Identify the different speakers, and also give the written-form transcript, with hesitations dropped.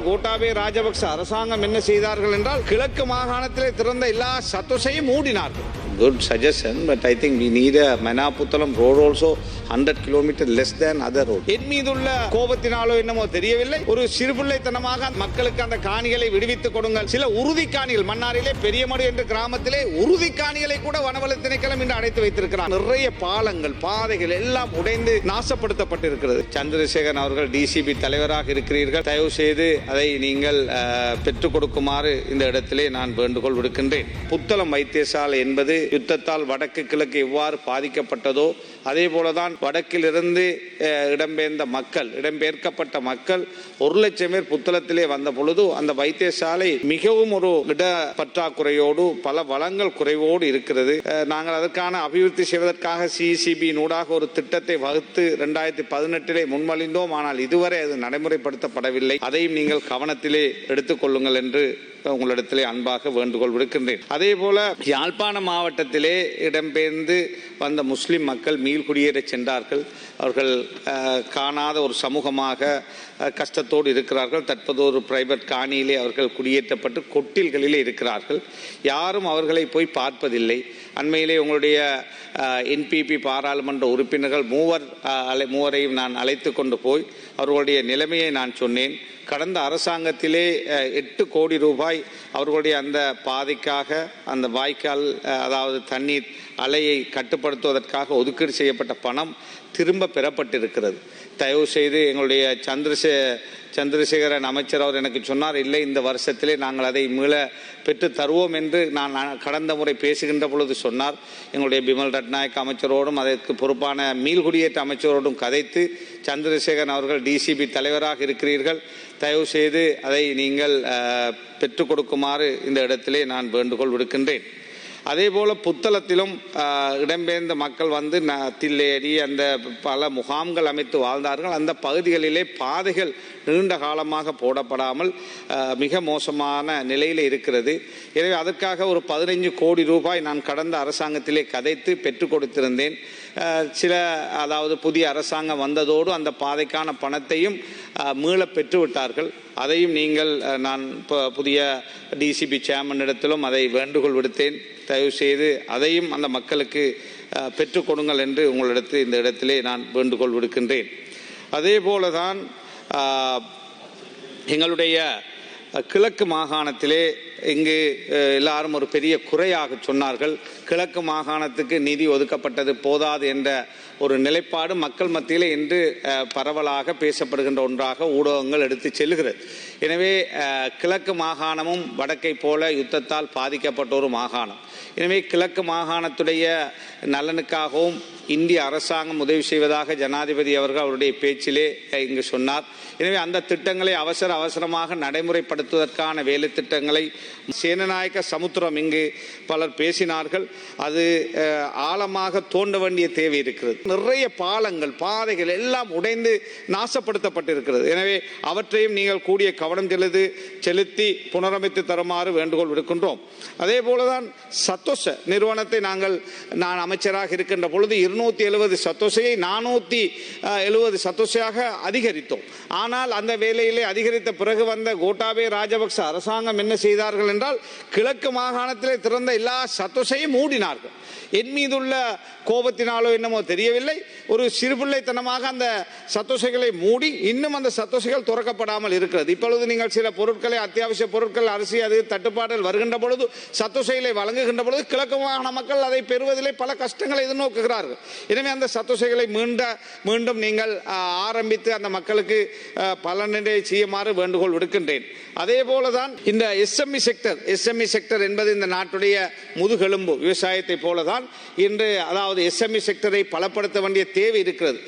Speaker 1: கோட்டாபய ராஜபக்ச அரசாங்கம் என்ன செய்தார்கள் என்றால் கிழக்கு மாகாணத்திலே திறந்த எல்லா சத்தோசையும் மூடினார்கள். Good suggestion, but I think we need a Manaputhalam road also 100 kilometers less than other road. என் மீதுள்ள கோபத்தினாலோ என்னமோ தெரியவில்லை, ஒரு சிறுபிள்ளைத்தனமாக மக்களுக்கு அந்த காணிகளை விடுவித்துக் கொடுங்கள். சில உறுதி காணிகள் மன்னாரிலே பெரியமடு என்ற கிராமத்திலே உறுதி காணிகளை கூட வனவள திணைக்களம் இன்று அடைத்து வைத்திருக்கிறார். நிறைய பாலங்கள் பாதைகள் எல்லாம் உடைந்து நாசப்படுத்தப்பட்டிருக்கிறது. சந்திரசேகரன் அவர்கள் டிசிபி தலைவராக இருக்கிறீர்கள், தயவு செய்து அதை நீங்கள் பெற்றுக் கொடுக்குமாறு இந்த இடத்திலே நான் வேண்டுகோள் விடுக்கின்றேன். புத்தளம் வைத்தியசாலை என்பது யுத்தத்தால் வடக்கு கிழக்கு எவ்வாறு பாதிக்கப்பட்டதோ அதே போலதான் வடக்கிலிருந்து இடம்பெயர்க்கப்பட்ட மக்கள் 1,00,000 பேர் புத்தளத்திலே வந்த பொழுது அந்த வைத்தியசாலை மிகவும் ஒரு இட பற்றாக்குறையோடு பல வளங்கள் குறைவோடு இருக்கிறது. நாங்கள் அதற்கான அபிவிருத்தி செய்வதற்காக சிசிபி நூடாக ஒரு திட்டத்தை வகுத்து 2018 முன்மொழிந்தோம். ஆனால் இதுவரை அது நடைமுறைப்படுத்தப்படவில்லை. அதையும் நீங்கள் கவனத்திலே எடுத்துக் கொள்ளுங்கள் என்று உங்களிடத்திலே அன்பாக வேண்டுகோள் விடுக்கின்றேன். அதே போல யாழ்ப்பாண மாவட்டத்திலே இடம்பெயர்ந்து வந்த முஸ்லிம் மக்கள் மீள்குடியேற சென்றார்கள். அவர்கள் காணாத ஒரு சமூகமாக கஷ்டத்தோடு இருக்கிறார்கள். தற்போது ஒரு பிரைவேட் காணியிலே அவர்கள் குடியேற்றப்பட்டு கொட்டில்களிலே இருக்கிறார்கள். யாரும் அவர்களை போய் பார்ப்பதில்லை. அண்மையிலே உங்களுடைய என்பிபி பாராளுமன்ற உறுப்பினர்கள் மூவரையும் நான் அழைத்து கொண்டு போய் அவர்களுடைய நிலைமையை நான் சொன்னேன். கடந்த அரசாங்கத்திலே 8 கோடி ரூபாய் அவர்களுடைய அந்த பாதைக்காக அந்த வாய்க்கால் அதாவது தண்ணீர் அலையை கட்டுப்படுத்துவதற்காக ஒதுக்கீடு செய்யப்பட்ட பணம் திரும்ப பெறப்பட்டிருக்கிறது. தயவு செய்து எங்களுடைய சந்திரசேகரன் அமைச்சர் அவர் எனக்கு சொன்னார், இல்லை இந்த வருஷத்திலே நாங்கள் அதை மீள பெற்று தருவோம் என்று நான் கடந்த முறை பேசுகின்ற பொழுது சொன்னார். எங்களுடைய பிமல் ரட்நாயக் அமைச்சரோடும் அதற்கு பொறுப்பான மீள்குடியேற்ற அமைச்சரோடும் கதைத்து சந்திரசேகரன் அவர்கள் டிசிபி தலைவராக இருக்கிறீர்கள், தயவு செய்து அதை நீங்கள் பெற்றுக் கொடுக்குமாறு இந்த இடத்திலே நான் வேண்டுகோள் விடுக்கின்றேன். அதே போல புத்தளத்திலும் இடம்பெயர்ந்த மக்கள் வந்து தில்லையடி அந்த பல முகாம்கள் அமைத்து வாழ்ந்தார்கள். அந்த பகுதிகளிலே பாதைகள் நீண்ட காலமாக போடப்படாமல் மிக மோசமான நிலையில் இருக்கிறது. எனவே அதற்காக ஒரு 15 கோடி ரூபாய் நான் கடந்த அரசாங்கத்திலே கதைத்து பெற்றுக் கொடுத்திருந்தேன். அதாவது புதிய அரசாங்கம் வந்ததோடு அந்த பாதைக்கான பணத்தையும் மீள பெற்றுவிட்டார்கள். அதையும் நான் புதிய டிசிபி சேர்மனிடத்திலும் அதை வேண்டுகோள் விடுத்தேன். தயவு செய்து அதையும் அந்த மக்களுக்கு பெற்றுக் கொடுங்கள் என்று இந்த இடத்திலே நான் வேண்டுகோள் விடுக்கின்றேன். அதே போலதான் எங்களுடைய கிழக்கு மாகாணத்திலே இங்கு எல்லாரும் ஒரு பெரிய குறையாக சொன்னார்கள். கிழக்கு மாகாணத்துக்கு நிதி ஒதுக்கப்பட்டது போதாது என்ற ஒரு நிலைப்பாடு மக்கள் மத்தியிலே இன்று பரவலாக பேசப்படுகின்ற ஒன்றாக ஊடகங்கள் எடுத்து செல்கிறது. எனவே கிழக்கு மாகாணமும் வடக்கை போல யுத்தத்தால் பாதிக்கப்பட்ட ஒரு மாகாணம். எனவே கிழக்கு மாகாணத்துடைய நலனுக்காகவும் இந்திய அரசாங்கம் உதவி செய்வதாக ஜனாதிபதி அவர்கள் அவருடைய பேச்சிலே இங்கு சொன்னார். எனவே அந்த திட்டங்களை அவசரமாக நடைமுறைப்படுத்துவதற்கான வேலை திட்டங்களை சேனநாயக்க சமுத்திரம் இங்கு பலர் பேசினார்கள். அது ஆழமாக தோண்ட வேண்டிய தேவை இருக்கிறது. நிறைய பாலங்கள் பாதைகள் எல்லாம் உடைந்து நாசப்படுத்தப்பட்டிருக்கிறது. எனவே அவற்றையும் நீங்கள் கூடிய கவனம் செலுத்தி புனரமைத்து தருமாறு வேண்டுகோள் விடுக்கின்றோம். அதே போலதான் சத்தோச நிறுவனத்தை நான் அமைச்சராக இருக்கின்ற பொழுது 270 சத்தோசையை 470 சத்தோசையாக அதிகரித்தோம். ஆனால் அந்த வேலையிலே அதிகரித்த பிறகு வந்த கோட்டாபய ராஜபக்ச அரசாங்கம் என்ன செய்தார்கள் என்றால் கிழக்கு மாகாணத்திலே திறந்த எல்லா சத்தோசையும் மூடினார்கள். என் மீதுள்ள கோபத்தினாலோ என்னமோ தெரியவில்லை, ஒரு சிறுபிள்ளைத்தனமாக அந்த சத்தோசைகளை மூடி இன்னும் அந்த சத்தோசைகள் துறக்கப்படாமல் இருக்கிறது. இப்பொழுது நீங்கள் சில பொருட்களை அத்தியாவசிய பொருட்கள் அரிசி அது தட்டுப்பாடுகள் வருகின்ற பொழுது சத்தோசைகளை வழங்குகின்ற பொழுது கிழக்கு மாகாண மக்கள் அதை பெறுவதிலே பல கஷ்டங்களை எதிர்நோக்குகிறார்கள். எனவே அந்த சத்தோசைகளை மீண்டும் நீங்கள் ஆரம்பித்து அந்த மக்களுக்கு பலனிடை செய்யுமாறு வேண்டுகோள் விடுக்கின்றேன். அதே போலதான் இந்த எஸ்எம்இ செக்டர் என்பது இந்த நாட்டுடைய முதுகெலும்பு. விவசாயத்தை போலதான் இன்று அதாவது எஸ்எம்இ செக்டரை பலப்படுத்த வேண்டிய தேவை இருக்கிறது.